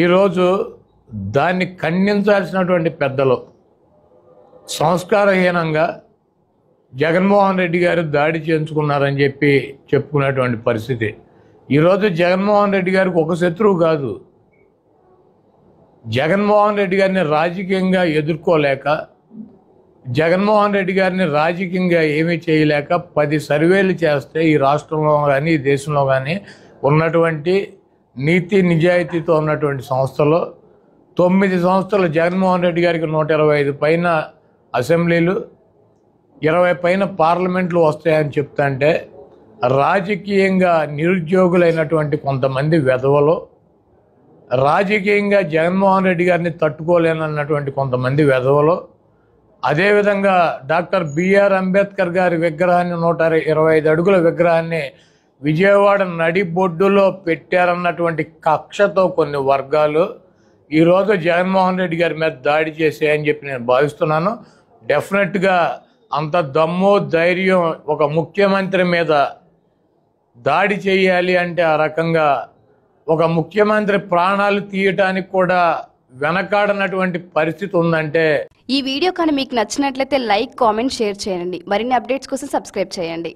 ఈరోజు దాన్ని ఖండించాల్సినటువంటి పెద్దలు సంస్కారహీనంగా జగన్మోహన్ రెడ్డి గారు దాడి చేయించుకున్నారని చెప్పి చెప్పుకునేటువంటి పరిస్థితి. ఈరోజు జగన్మోహన్ రెడ్డి గారికి ఒక శత్రువు కాదు, జగన్మోహన్ రెడ్డి గారిని రాజకీయంగా ఎదుర్కోలేక, జగన్మోహన్ రెడ్డి గారిని రాజకీయంగా ఏమీ చేయలేక 10 సర్వేలు చేస్తే ఈ రాష్ట్రంలో కానీ ఈ దేశంలో కానీ ఉన్నటువంటి నీతి నిజాయితీతో ఉన్నటువంటి సంస్థలో 9 సంస్థలు జగన్మోహన్ రెడ్డి గారికి 125 పైన అసెంబ్లీలు, 20 పైన పార్లమెంట్లు వస్తాయని చెప్తుంటే రాజకీయంగా నిరుద్యోగులైనటువంటి కొంతమంది వెధవలు, రాజకీయంగా జగన్మోహన్ రెడ్డి గారిని తట్టుకోలేనన్నటువంటి కొంతమంది వెధవలు, అదేవిధంగా డాక్టర్ బిఆర్ అంబేద్కర్ గారి విగ్రహాన్ని 125 అడుగుల విగ్రహాన్ని విజయవాడ నడిబొడ్డులో పెట్టారన్నటువంటి కక్షతో కొన్ని వర్గాలు ఈరోజు జగన్మోహన్ రెడ్డి గారి మీద దాడి చేసాయని చెప్పి నేను భావిస్తున్నాను. డెఫినెట్గా అంత దమ్ము ధైర్యం ఒక ముఖ్యమంత్రి మీద దాడి చేయాలి అంటే ఆ రకంగా ఒక ముఖ్యమంత్రి ప్రాణాలు తీయటానికి కూడా వెనకాడనటువంటి పరిస్థితి ఉందంటే. ఈ వీడియో కానీ మీకు నచ్చినట్లయితే లైక్, కామెంట్, షేర్ చేయండి. మరిన్ని అప్డేట్స్ కోసం సబ్స్క్రైబ్ చేయండి.